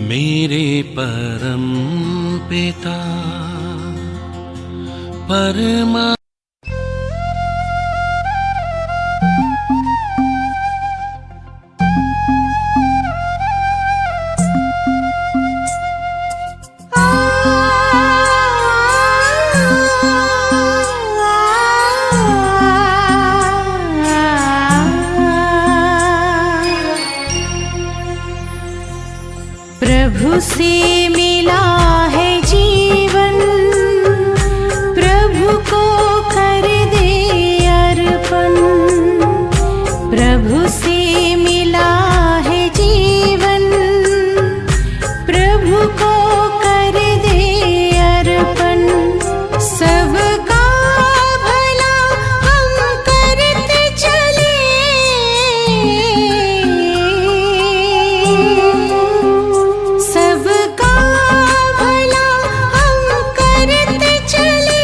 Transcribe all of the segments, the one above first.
मेरे परम पिता परमा प्रभु से मिला है जीवन, प्रभु को कर दे अर्पण। प्रभु से मिला है जीवन, प्रभु को कर दे अर्पण। सबका भला हम करते चले, सबका भला हम करते चले।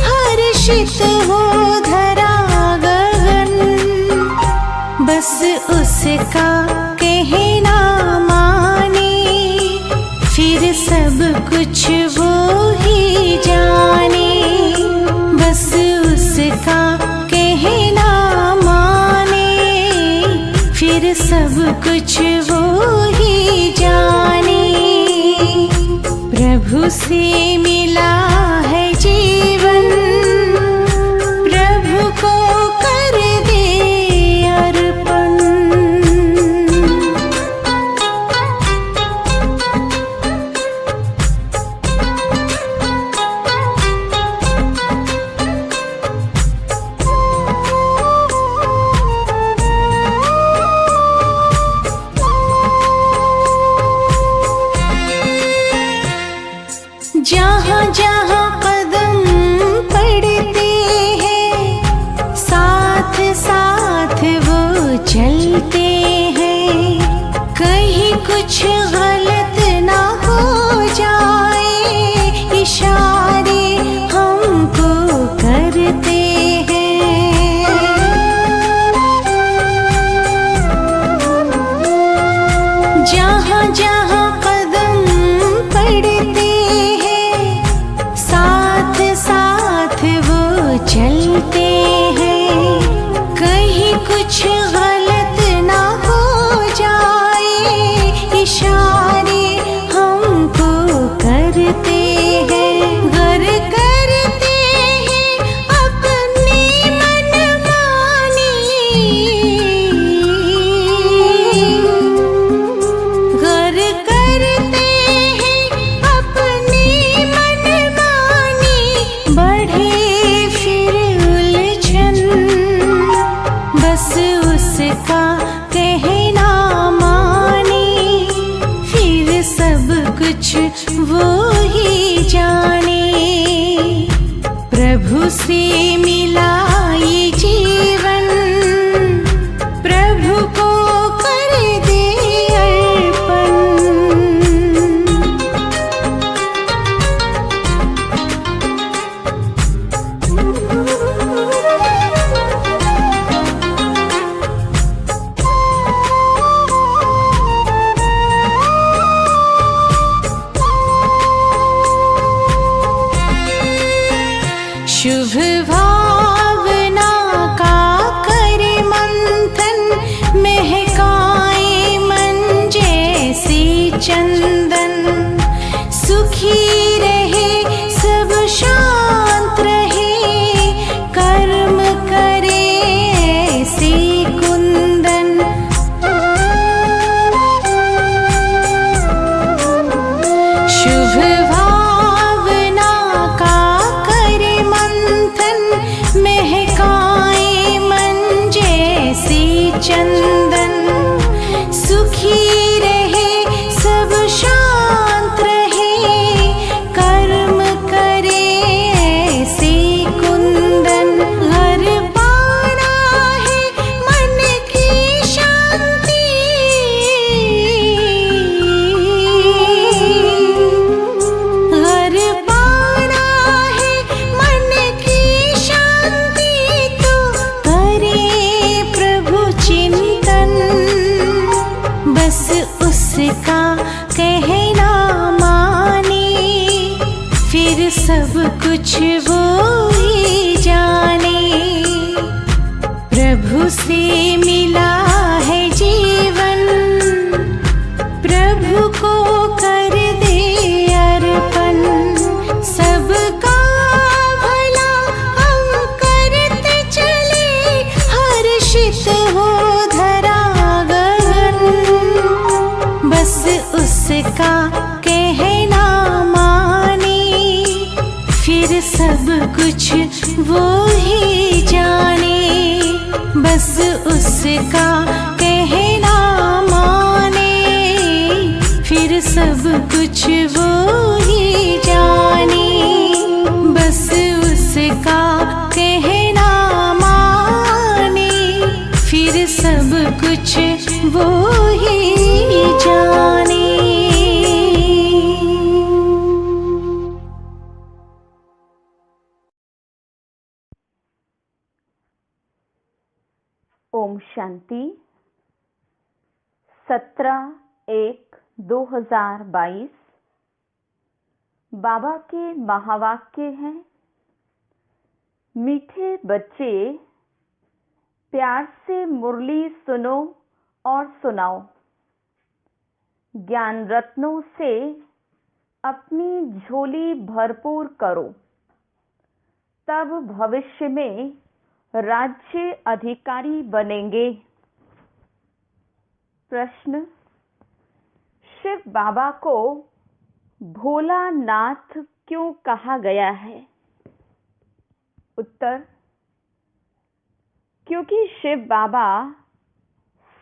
हर्षित हो धरा गगन, बस उसका कहना माने। फिर सब कुछ वो ही जाने, बस उसका कहना माने। फिर सब कुछ वो ही जाने। प्रभु से मिला है जीवन, प्रभु को कर दे अर्पण। जहाँ जहाँ कदम पड़ते हैं, साथ साथ वो चलते हैं। कहीं कुछ गलत ना हो जाए, इशारे हमको करते हैं। जहाँ जहाँ कदम पड़ते साथ वो चलते हैं। कहीं कुछ गलत ना हो जाए, इशारे हमको करते हैं। घर करते हैं अपनी मनमानी, घर करते हैं अपनी मनमानी। बढ़े फिर उलझन, बस उसका कहना माने। फिर सब कुछ वो ही जाने। प्रभु से मिला ये जीवन, प्रभु को कर दे अर्पण। शुभ भावना का कर मंथन, महकाए मन जैसे चंदन। सुखी रहे सब शांत रहे, कर्म करे ऐसे कुंदन। शुभ भावना का कर मंथन, महकाए मन जैसे चंदन। सुखी रहे सब सब कुछ वो ही जाने। प्रभु से मिला है जीवन, प्रभु को कर दे अर्पण। सबका भला हम करते चले, हर्षित हो धरा गगन। बस उसका कहना माने, फिर सब कुछ वो ही जाने। बस उसका कहना माने, फिर सब कुछ वो ही जाने। बस उसका कहना माने, फिर सब कुछ वो ही जाने। ओम शांति। 17/1/2022 बाबा के महावाक्य हैं। मीठे बच्चे, प्यार से मुरली सुनो और सुनाओ। ज्ञान रत्नों से अपनी झोली भरपूर करो, तब भविष्य में राज्य अधिकारी बनेंगे। प्रश्न: शिव बाबा को भोलानाथ क्यों कहा गया है? उत्तर: क्योंकि शिव बाबा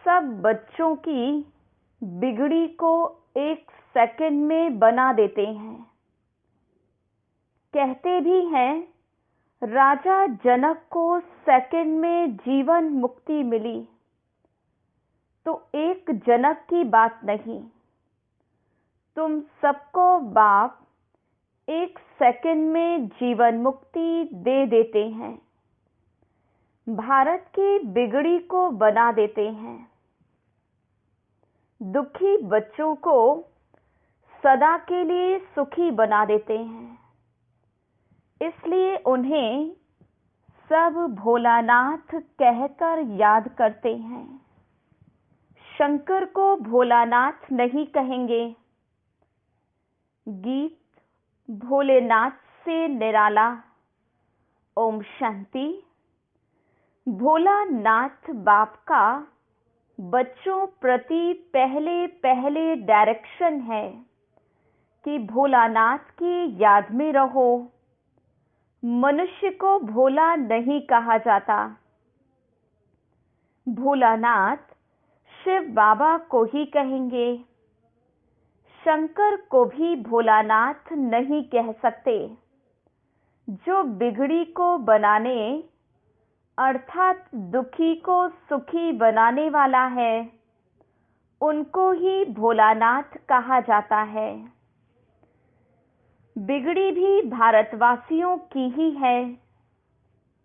सब बच्चों की बिगड़ी को 1 सेकंड में बना देते हैं। कहते भी हैं, राजा जनक को सेकंड में जीवन मुक्ति मिली, तो एक जनक की बात नहीं, तुम सबको बाप 1 सेकंड में जीवन मुक्ति दे देते हैं। भारत की बिगड़ी को बना देते हैं। दुखी बच्चों को सदा के लिए सुखी बना देते हैं। इसलिए उन्हें सब भोलानाथ कहकर याद करते हैं। शंकर को भोलानाथ नहीं कहेंगे। गीत भोलेनाथ से निराला। ओम शांति। भोलानाथ बाप का बच्चों प्रति पहले डायरेक्शन है कि भोलानाथ की याद में रहो। मनुष्य को भोला नहीं कहा जाता। भोलानाथ शिव बाबा को ही कहेंगे। शंकर को भी भोलानाथ नहीं कह सकते। जो बिगड़ी को बनाने अर्थात दुखी को सुखी बनाने वाला है, उनको ही भोलानाथ कहा जाता है। बिगड़ी भी भारतवासियों की ही है,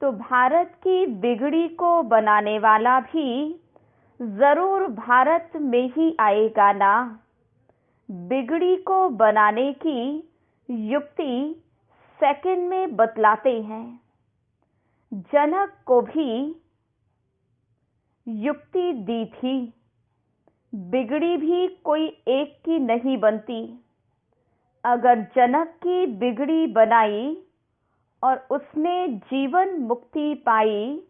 तो भारत की बिगड़ी को बनाने वाला भी जरूर भारत में ही आएगा ना। बिगड़ी को बनाने की युक्ति सेकंड में बतलाते हैं। जनक को भी युक्ति दी थी। बिगड़ी भी कोई एक की नहीं बनती। अगर जनक की बिगड़ी बनाई और उसने जीवन मुक्ति पाई,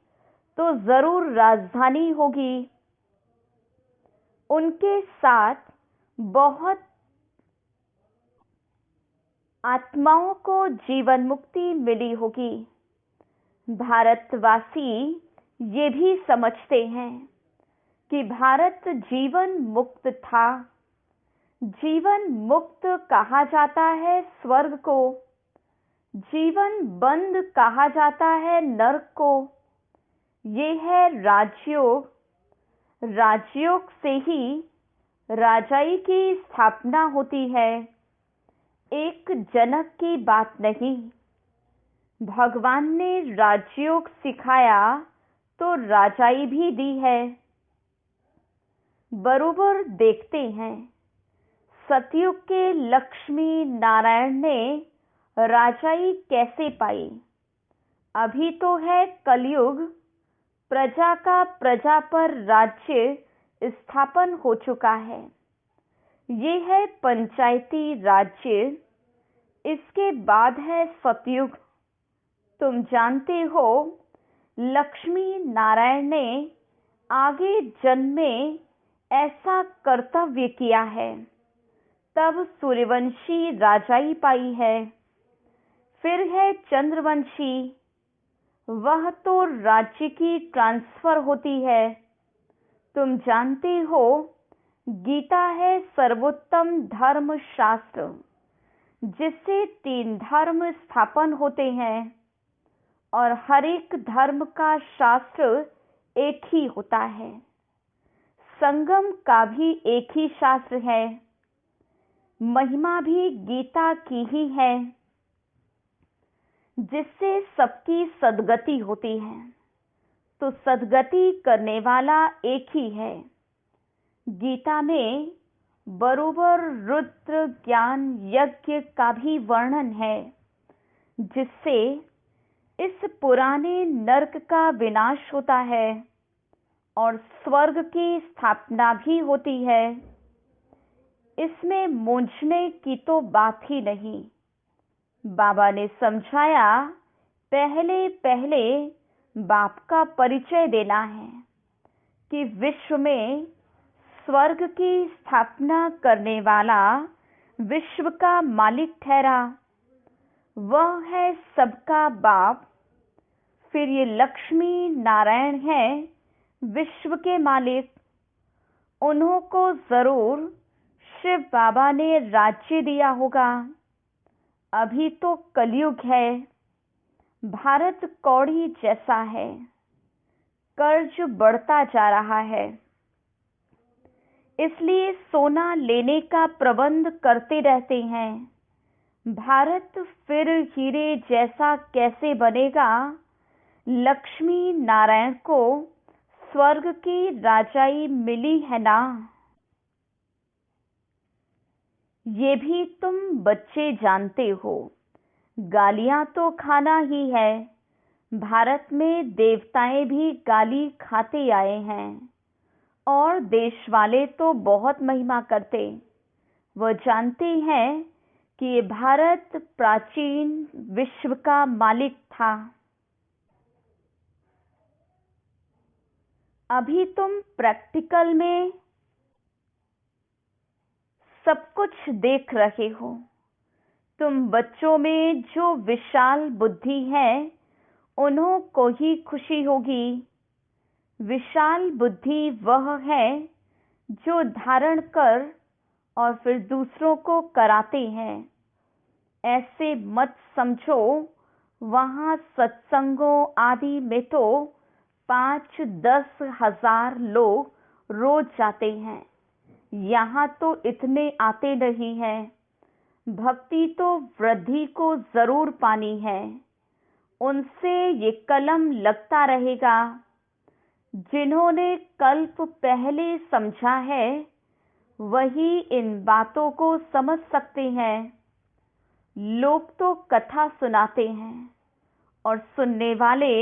तो जरूर राजधानी होगी। उनके साथ बहुत आत्माओं को जीवन मुक्ति मिली होगी। भारतवासी ये भी समझते हैं कि भारत जीवन मुक्त था। जीवन मुक्त कहा जाता है स्वर्ग को, जीवन बंद कहा जाता है नरक को। ये है राजयोग। राजयोग से ही राजाई की स्थापना होती है, एक जनक की बात नहीं। भगवान ने राजयोग सिखाया तो राजाई भी दी है। बरोबर देखते हैं, सतयुग के लक्ष्मी नारायण ने राजाई कैसे पाई? अभी तो है कलयुग, प्रजा का प्रजा पर राज्य स्थापन हो चुका है। ये है पंचायती राज्य, इसके बाद है सतयुग। तुम जानते हो लक्ष्मी नारायण ने आगे जन्म में ऐसा कर्तव्य किया है, तब सूर्यवंशी राजाई पाई है। फिर है चंद्रवंशी, वह तो राज्य की ट्रांसफर होती है। तुम जानते हो गीता है सर्वोत्तम धर्म शास्त्र, जिससे 3 धर्म स्थापन होते हैं और हर एक धर्म का शास्त्र एक ही होता है। संगम का भी एक ही शास्त्र है, महिमा भी गीता की ही है, जिससे सबकी सद्गति होती है। तो सद्गति करने वाला एक ही है। गीता में बरोबर रुद्र ज्ञान यज्ञ का भी वर्णन है, जिससे इस पुराने नरक का विनाश होता है और स्वर्ग की स्थापना भी होती है। इसमें मूंझने की तो बात ही नहीं। बाबा ने समझाया, पहले पहले बाप का परिचय देना है कि विश्व में स्वर्ग की स्थापना करने वाला विश्व का मालिक ठहरा, वह है सबका बाप। फिर ये लक्ष्मी नारायण है विश्व के मालिक। उन्हों को जरूर शिव बाबा ने राज्य दिया होगा। अभी तो कलयुग है, भारत कौड़ी जैसा है, कर्ज बढ़ता जा रहा है। इसलिए सोना लेने का प्रबंध करते रहते हैं। भारत फिर हीरे जैसा कैसे बनेगा? लक्ष्मी नारायण को स्वर्ग की राजाई मिली है ना। ये भी तुम बच्चे जानते हो, गालियां तो खाना ही है। भारत में देवताएं भी गाली खाते आए हैं और देश वाले तो बहुत महिमा करते। वह जानते हैं कि ये भारत प्राचीन विश्व का मालिक था। अभी तुम प्रैक्टिकल में सब कुछ देख रहे हो। तुम बच्चों में जो विशाल बुद्धि है, उन्हों को ही खुशी होगी। विशाल बुद्धि वह है जो धारण कर और फिर दूसरों को कराते हैं। ऐसे मत समझो वहाँ सत्संगों आदि में तो 5-10 हजार लोग रोज जाते हैं, यहाँ तो इतने आते नहीं हैं। भक्ति तो वृद्धि को जरूर पानी है, उनसे ये कलम लगता रहेगा। जिन्होंने कल्प पहले समझा है, वही इन बातों को समझ सकते हैं। लोग तो कथा सुनाते हैं और सुनने वाले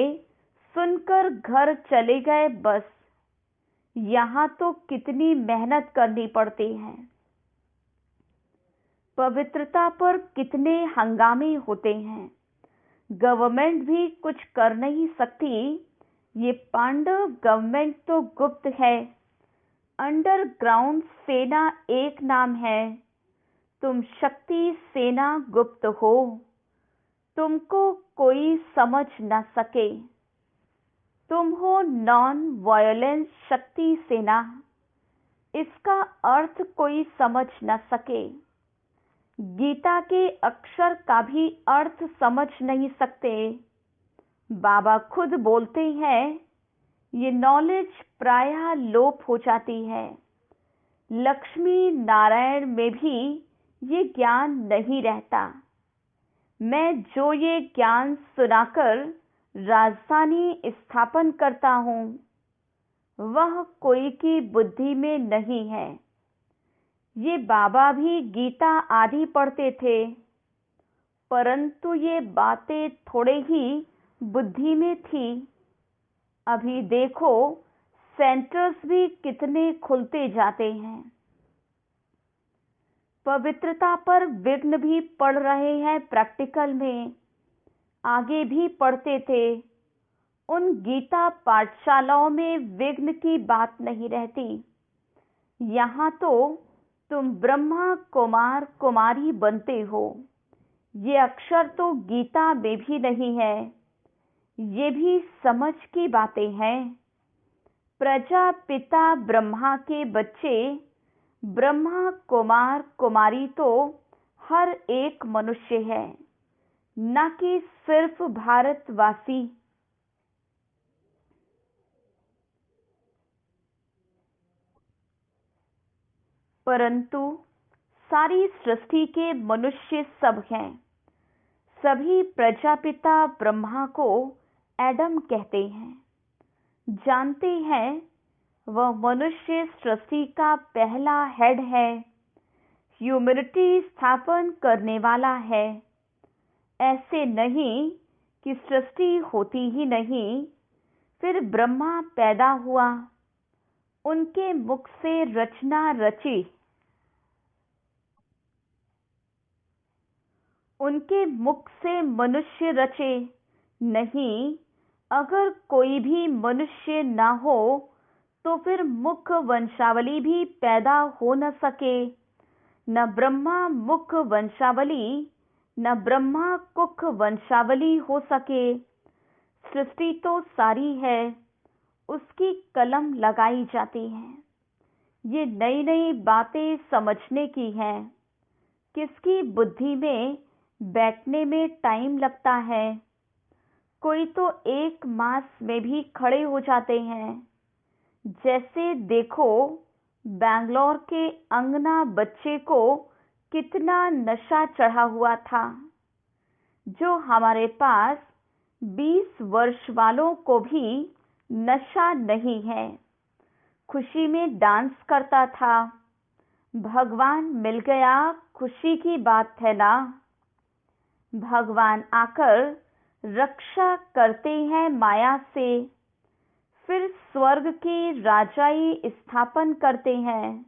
सुनकर घर चले गए बस। यहाँ तो कितनी मेहनत करनी पड़ती है। पवित्रता पर कितने हंगामे होते हैं। गवर्नमेंट भी कुछ कर नहीं सकती। ये पांडव गवर्नमेंट तो गुप्त है। अंडरग्राउंड सेना एक नाम है। तुम शक्ति सेना गुप्त हो, तुमको कोई समझ न सके। तुम हो नॉन वायलेंस शक्ति सेना, इसका अर्थ कोई समझ न सके। गीता के अक्षर का भी अर्थ समझ नहीं सकते। बाबा खुद बोलते हैं, ये नॉलेज प्रायः लोप हो जाती है। लक्ष्मी नारायण में भी ये ज्ञान नहीं रहता। मैं जो ये ज्ञान सुनाकर राजधानी स्थापन करता हूँ, वह कोई की बुद्धि में नहीं है। ये बाबा भी गीता आदि पढ़ते थे, परंतु ये बातें थोड़े ही बुद्धि में थी। अभी देखो सेंटर्स भी कितने खुलते जाते हैं। पवित्रता पर विघ्न भी पड़ रहे हैं प्रैक्टिकल में, आगे भी पढ़ते थे। उन गीता पाठशालाओं में विघ्न की बात नहीं रहती। यहाँ तो तुम ब्रह्मा कुमार कुमारी बनते हो। ये अक्षर तो गीता में भी नहीं है। ये भी समझ की बातें हैं। प्रजापिता ब्रह्मा के बच्चे ब्रह्मा कुमार कुमारी तो हर एक मनुष्य है, न कि सिर्फ भारतवासी। परंतु सारी सृष्टि के मनुष्य सब हैं। सभी प्रजापिता ब्रह्मा को एडम कहते हैं। जानते हैं वह मनुष्य सृष्टि का पहला हेड है, ह्यूमैनिटी स्थापन करने वाला है। ऐसे नहीं कि सृष्टि होती ही नहीं, फिर ब्रह्मा पैदा हुआ, उनके मुख से रचना रची, उनके मुख से मनुष्य रचे। नहीं, अगर कोई भी मनुष्य ना हो तो फिर मुख वंशावली भी पैदा हो न सके। न ब्रह्मा मुख वंशावली, न ब्रह्मा कुख वंशावली हो सके। सृष्टि तो सारी है, उसकी कलम लगाई जाती है। ये नई नई बातें समझने की हैं। किसकी बुद्धि में बैठने में टाइम लगता है। कोई तो एक मास में भी खड़े हो जाते हैं। जैसे देखो बैंगलोर के अंगना बच्चे को कितना नशा चढ़ा हुआ था, जो हमारे पास 20 वर्ष वालों को भी नशा नहीं है। खुशी में डांस करता था। भगवान मिल गया, खुशी की बात है ना। भगवान आकर रक्षा करते हैं माया से, फिर स्वर्ग की राजाई स्थापन करते हैं।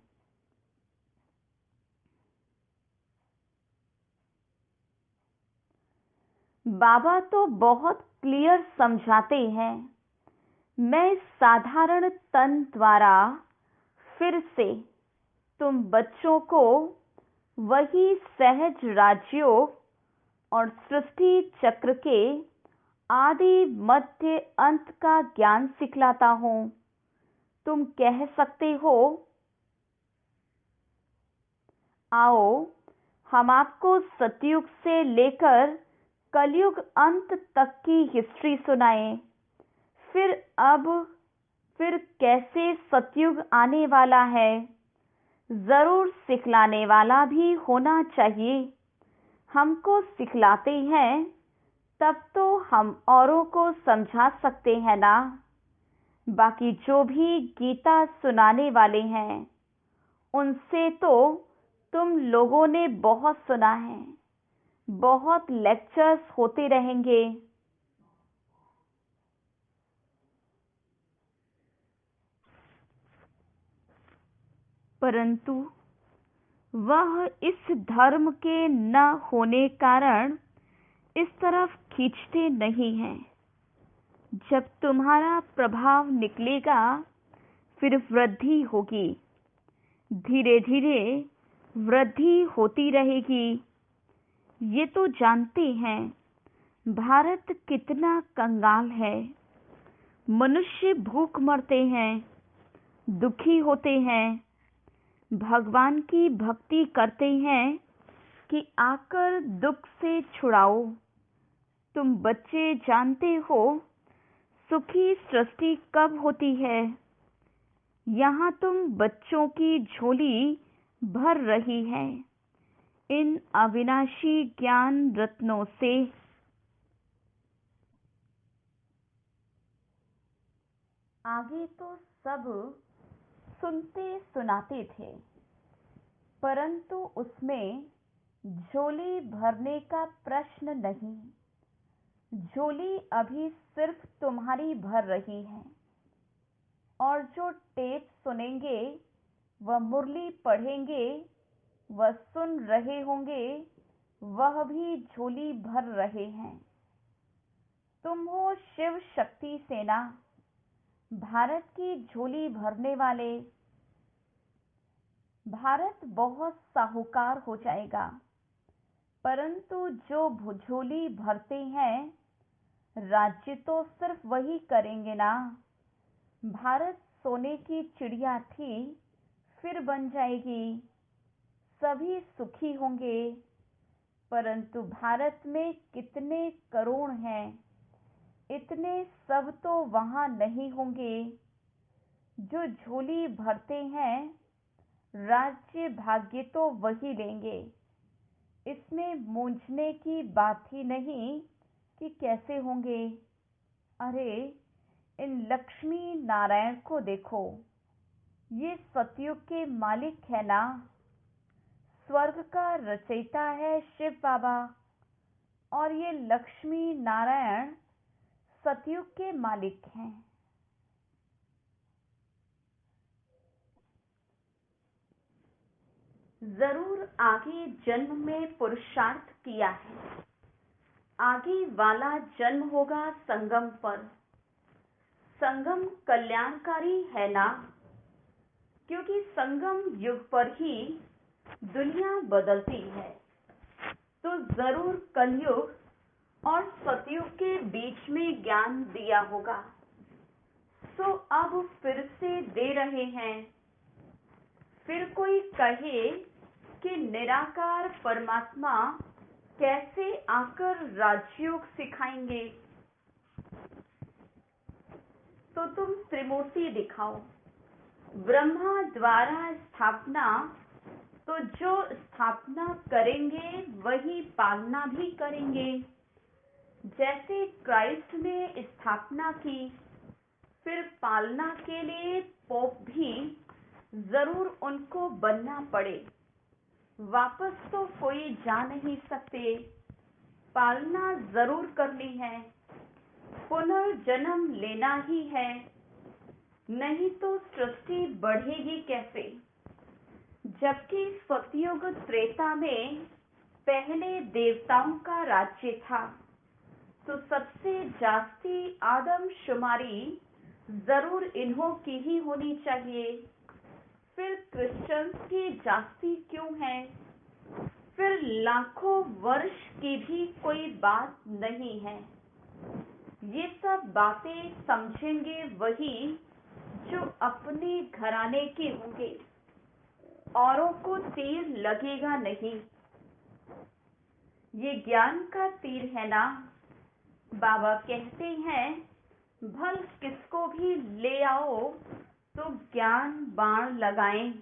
बाबा तो बहुत क्लियर समझाते हैं। मैं साधारण तन द्वारा फिर से तुम बच्चों को वही सहज राजयोग और सृष्टि चक्र के आदि मध्य अंत का ज्ञान सिखलाता हूँ। तुम कह सकते हो, आओ हम आपको सतयुग से लेकर कलयुग अंत तक की हिस्ट्री सुनाएं। फिर कैसे सतयुग आने वाला है, जरूर सिखलाने वाला भी होना चाहिए। हमको सिखलाते हैं तब तो हम औरों को समझा सकते हैं ना। बाकी जो भी गीता सुनाने वाले हैं, उनसे तो तुम लोगों ने बहुत सुना है। बहुत लेक्चर्स होते रहेंगे। परंतु वह इस धर्म के न होने कारण इस तरफ खींचते नहीं हैं। जब तुम्हारा प्रभाव निकलेगा फिर वृद्धि होगी, धीरे धीरे वृद्धि होती रहेगी। ये तो जानते हैं भारत कितना कंगाल है। मनुष्य भूख मरते हैं, दुखी होते हैं। भगवान की भक्ति करते हैं कि आकर दुख से छुड़ाओ। तुम बच्चे जानते हो सुखी सृष्टि कब होती है। यहाँ तुम बच्चों की झोली भर रही है इन अविनाशी ज्ञान रत्नों से। आगे तो सब सुनते सुनाते थे, परंतु उसमें झोली भरने का प्रश्न नहीं, झोली अभी सिर्फ तुम्हारी भर रही है। और जो टेप सुनेंगे, वह मुरली पढ़ेंगे, वह सुन रहे होंगे, वह भी झोली भर रहे हैं। तुम हो शिव शक्ति सेना, भारत की झोली भरने वाले। भारत बहुत साहूकार हो जाएगा, परंतु जो झोली भरते हैं, राज्य तो सिर्फ वही करेंगे ना। भारत सोने की चिड़िया थी, फिर बन जाएगी, सभी सुखी होंगे। परंतु भारत में कितने करोड़ हैं, इतने सब तो वहां नहीं होंगे। जो झोली भरते हैं, राज्य भाग्य तो वही लेंगे। इसमें मूंझने की बात ही नहीं कि कैसे होंगे। अरे इन लक्ष्मी नारायण को देखो, ये सतयुग के मालिक है ना। स्वर्ग का रचयिता है शिव बाबा, और ये लक्ष्मी नारायण सतयुग के मालिक हैं। जरूर आगे जन्म में पुरुषार्थ किया है, आगे वाला जन्म होगा संगम पर। संगम कल्याणकारी है ना, क्योंकि संगम युग पर ही दुनिया बदलती है। तो जरूर कलयुग और सतयुग के बीच में ज्ञान दिया होगा, तो अब फिर से दे रहे हैं। फिर कोई कहे कि निराकार परमात्मा कैसे आकर राजयोग सिखाएंगे, तो तुम त्रिमूर्ति दिखाओ। ब्रह्मा द्वारा स्थापना, तो जो स्थापना करेंगे वही पालना भी करेंगे। जैसे क्राइस्ट ने स्थापना की, फिर पालना के लिए पोप भी जरूर उनको बनना पड़े। वापस तो कोई जा नहीं सकते, पालना जरूर करनी है, पुनर्जन्म लेना ही है, नहीं तो सृष्टि बढ़ेगी कैसे। जबकि सतयुग त्रेता में पहले देवताओं का राज्य था, तो सबसे जास्ती आदमशुमारी जरूर इन्हों की ही होनी चाहिए। फिर क्रिश्चियंस की जास्ती क्यों है? फिर लाखों वर्ष की भी कोई बात नहीं है। ये सब बातें समझेंगे वही जो अपने घराने के होंगे, औरों को तीर लगेगा नहीं। ये ज्ञान का तीर है ना। बाबा कहते हैं, भल किसको भी ले आओ तो ज्ञान बाण लगाएं।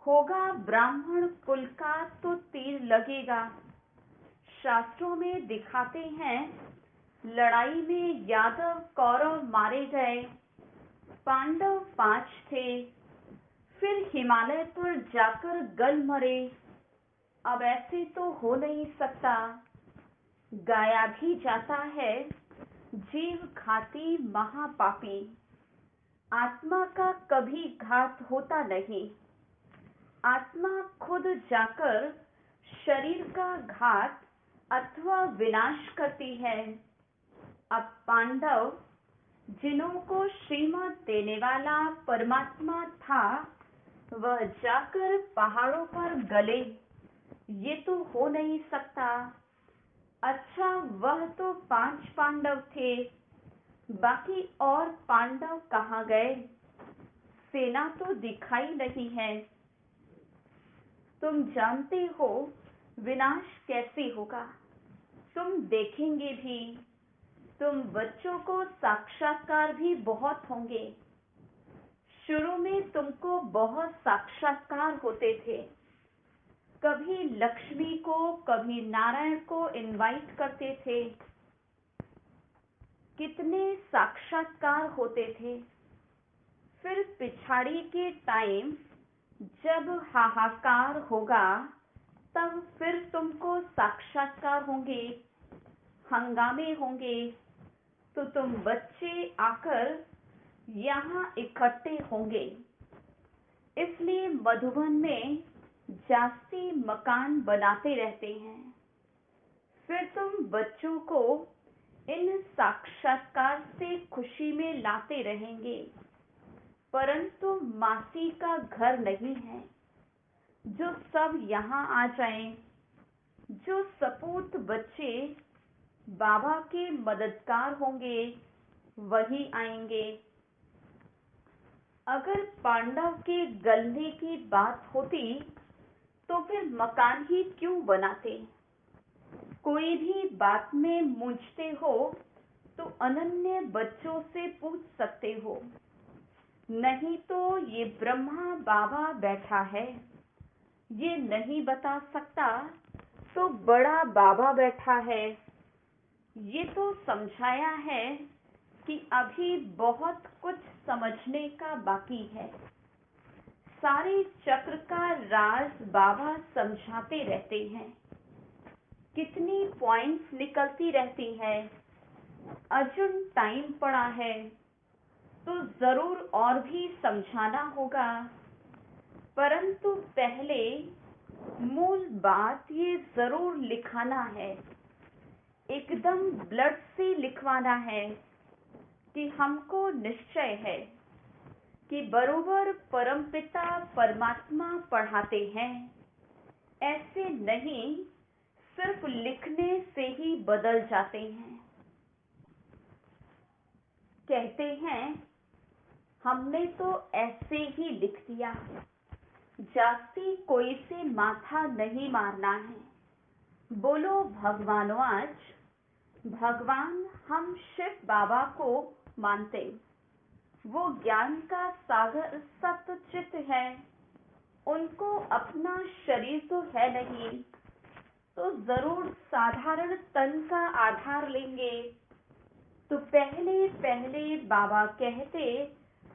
होगा ब्राह्मण कुल का तो तीर लगेगा। शास्त्रों में दिखाते हैं, लड़ाई में यादव कौरव मारे गए, पांडव 5 थे, फिर हिमालय पर जाकर गल मरे। अब ऐसे तो हो नहीं सकता। गाया भी जाता है, जीव घाती महापापी। आत्मा का कभी घात होता नहीं, आत्मा खुद जाकर शरीर का घात अथवा विनाश करती है। अब पांडव, जिन्हों को श्रीमत देने वाला परमात्मा था, वह जाकर पहाड़ों पर गले। ये तो हो नहीं सकता। अच्छा, वह तो 5 पांडव थे, बाकी और पांडव कहाँ गए? सेना तो दिखाई नहीं है। तुम जानते हो विनाश कैसे होगा, तुम देखेंगे भी। तुम बच्चों को साक्षात्कार भी बहुत होंगे। शुरू में तुमको बहुत साक्षात्कार होते थे। कभी लक्ष्मी को, कभी नारायण को इनवाइट करते थे। कितने साक्षात्कार होते थे। फिर पिछाड़ी के टाइम जब हाहाकार होगा, तब फिर तुमको साक्षात्कार होंगे, हंगामे होंगे, तो तुम बच्चे आकर यहाँ इकट्ठे होंगे। इसलिए मधुबन में जास्ती मकान बनाते रहते हैं। फिर तुम बच्चों को इन साक्षात्कार से खुशी में लाते रहेंगे, परंतु मासी का घर नहीं है जो सब यहाँ आ जाएं। जो सपूत बच्चे बाबा के मददगार होंगे वही आएंगे। अगर पांडव के गलने की बात होती तो फिर मकान ही क्यों बनाते। कोई भी बात में मूंझते हो तो अनन्य बच्चों से पूछ सकते हो, नहीं तो ये ब्रह्मा बाबा बैठा है, ये नहीं बता सकता तो बड़ा बाबा बैठा है। ये तो समझाया है कि अभी बहुत कुछ समझने का बाकी है। सारे चक्र का राज बाबा समझाते रहते हैं। कितनी पॉइंट्स निकलती रहती है। अजुन टाइम पड़ा है तो जरूर और भी समझाना होगा, परंतु पहले मूल बात ये जरूर लिखाना है, एकदम ब्लड से लिखवाना है कि हमको निश्चय है कि बरोबर परमपिता परमात्मा पढ़ाते हैं। ऐसे नहीं सिर्फ लिखने से ही बदल जाते हैं। कहते हैं हमने तो ऐसे ही लिख दिया, जास्ती कोई से माथा नहीं मारना है। बोलो भगवानवाज, भगवान हम शिव बाबा को मानते, वो ज्ञान का सागर सत्चित है। उनको अपना शरीर तो है नहीं, तो जरूर साधारण तन का आधार लेंगे। तो पहले पहले बाबा कहते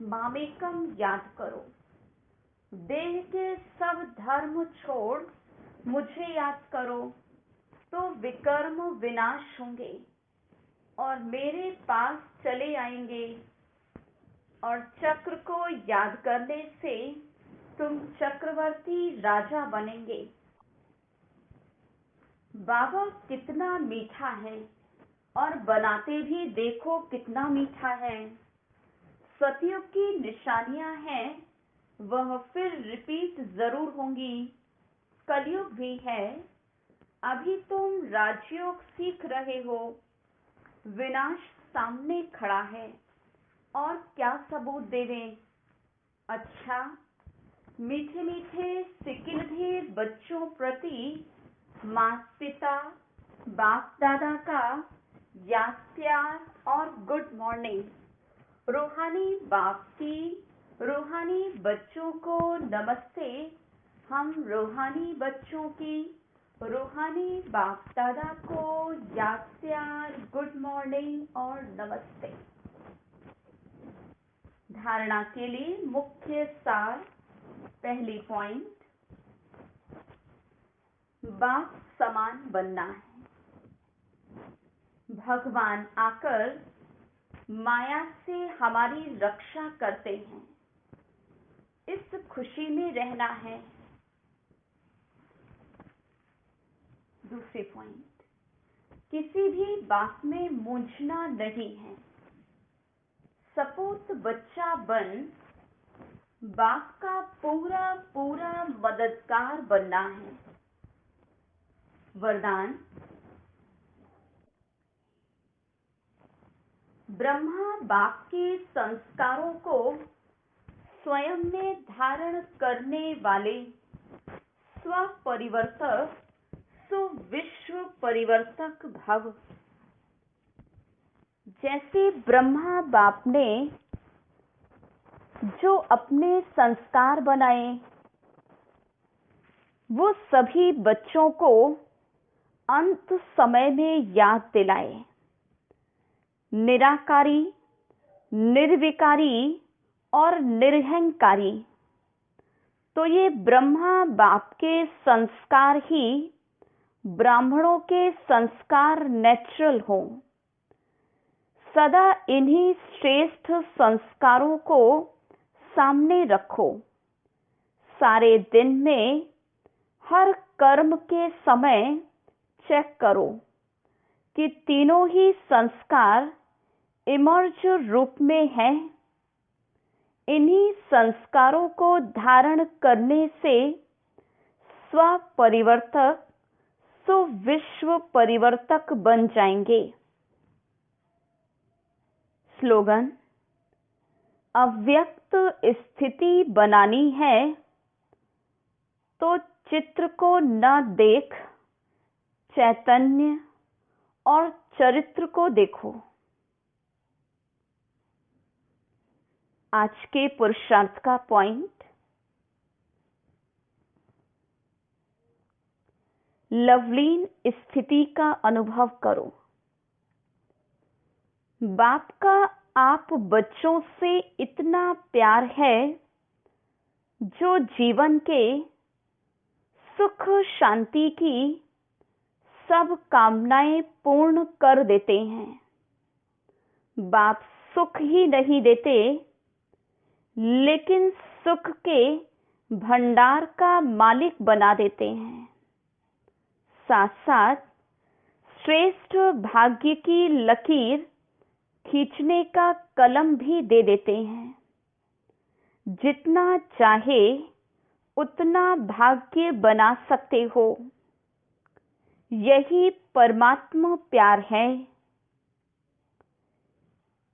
मामेकम याद करो, देह के सब धर्म छोड़ मुझे याद करो, तो विकर्म विनाश होंगे और मेरे पास चले आएंगे। और चक्र को याद करने से तुम चक्रवर्ती राजा बनेंगे। बाबा कितना मीठा है और बनाते भी देखो कितना मीठा है। सतयुग की निशानियां हैं, वह फिर रिपीट जरूर होंगी। कलयुग भी है, अभी तुम राजयोग सीख रहे हो, विनाश सामने खड़ा है और क्या सबूत देवें। अच्छा, मीठे मीठे सिकिलधे बच्चों प्रति माता पिता बाप दादा का याद प्यार और गुड मॉर्निंग। रूहानी बाप की रूहानी बच्चों को नमस्ते। हम रूहानी बच्चों की रूहानी बाप दादा को याद प्यार, गुड मॉर्निंग और नमस्ते। धारणा के लिए मुख्य सार। पहली पॉइंट, बाप समान बनना है। भगवान आकर माया से हमारी रक्षा करते हैं, इस खुशी में रहना है। दूसरी पॉइंट, किसी भी बात में मूंझना नहीं है। सपूत बच्चा बन बाप का पूरा पूरा मददगार बनना है। वरदान, ब्रह्मा बाप के संस्कारों को स्वयं में धारण करने वाले स्वपरिवर्तक सुविश्व परिवर्तक भव। जैसे ब्रह्मा बाप ने जो अपने संस्कार बनाए, वो सभी बच्चों को अंत समय में याद दिलाए। निराकारी, निर्विकारी और निरहंकारी। तो ये ब्रह्मा बाप के संस्कार ही ब्राह्मणों के संस्कार नेचुरल हों। सदा इन्हीं श्रेष्ठ संस्कारों को सामने रखो। सारे दिन में हर कर्म के समय चेक करो कि तीनों ही संस्कार इमर्ज रूप में हैं। इन्हीं संस्कारों को धारण करने से स्व परिवर्तक विश्व परिवर्तक बन जाएंगे। स्लोगन: अव्यक्त स्थिति बनानी है तो चित्र को न देख, चैतन्य और चरित्र को देखो। आज के पुरुषार्थ का पॉइंट: लवलीन स्थिति का अनुभव करो। बाप का आप बच्चों से इतना प्यार है जो जीवन के सुख शांति की सब कामनाएं पूर्ण कर देते हैं। बाप सुख ही नहीं देते, लेकिन सुख के भंडार का मालिक बना देते हैं। साथ साथ श्रेष्ठ भाग्य की लकीर खींचने का कलम भी दे देते हैं। जितना चाहे उतना भाग्य बना सकते हो। यही परमात्मा प्यार है।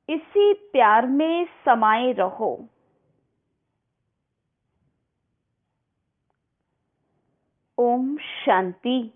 इसी प्यार में समाये रहो। ओम शांति।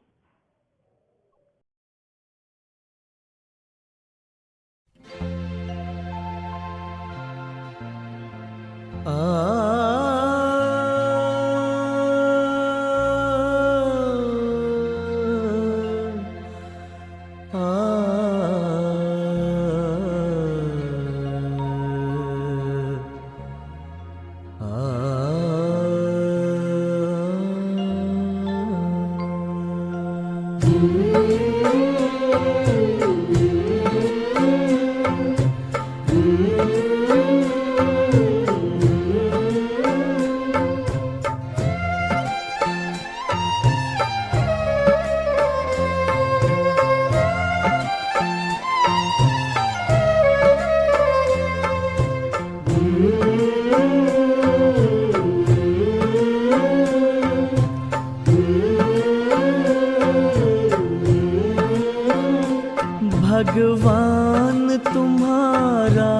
भगवान तुम्हारा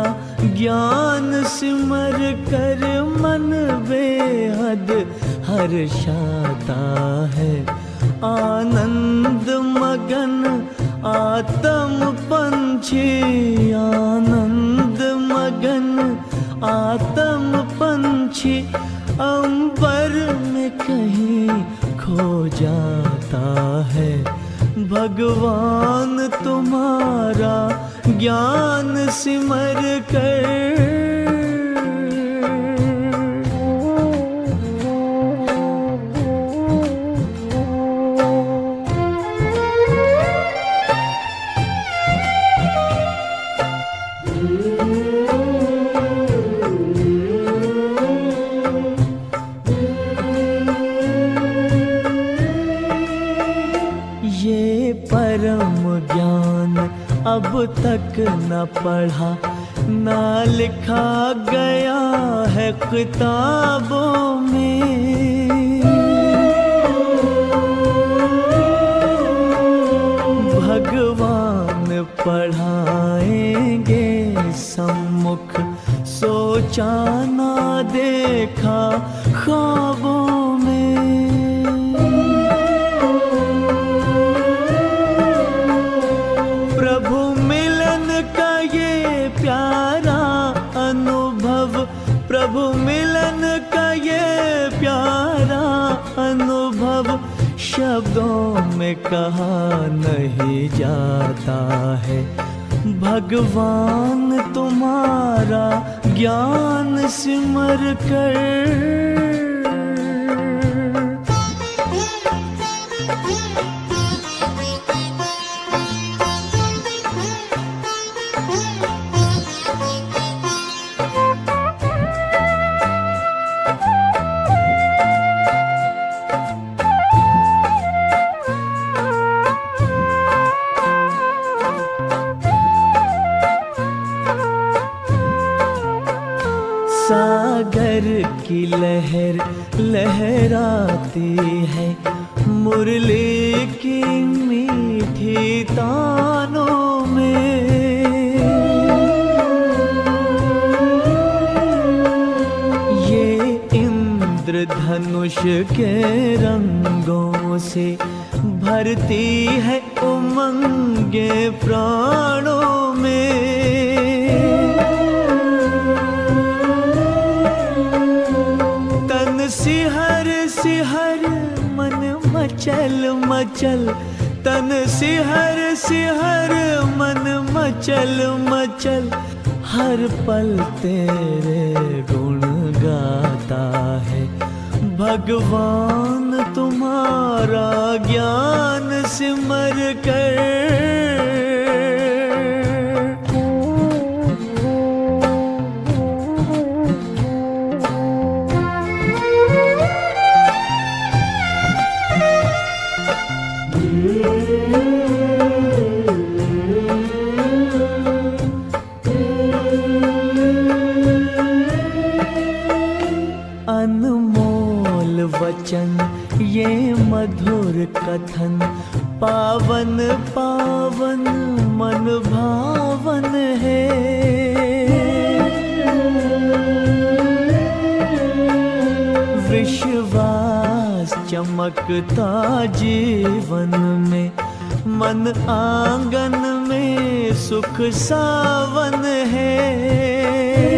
ज्ञान सिमर कर मन बेहद हर्षाता है। आनंद मगन आत्म पंछी, आनंद मगन आत्म पंछी अंबर में कहीं खो जाता है। भगवान तुम्हारा ज्ञान सिमर कर अब तक न पढ़ा न लिखा गया है किताबों में। भगवान पढ़ाएंगे सम्मुख, सोचा ना देखा ख्वाबों में। प्रभु मिलन का ये प्यारा अनुभव शब्दों में कहा नहीं जाता है। भगवान तुम्हारा ज्ञान सिमर कर लहराती है मुरली की मीठी तानों में। ये इंद्रधनुष के रंगों से भरती है उमंगे प्राणों में। तन सिहर सिहर मन मचल मचल, तन सिहर सिहर मन मचल मचल, हर पल तेरे गुण गाता है भगवान तुम्हारा ज्ञान सिमर कर। अनमोल वचन ये मधुर कथन, पावन पावन मन भावन है। विश्वास चमकता जीवन में, मन आंगन में सुख सावन है।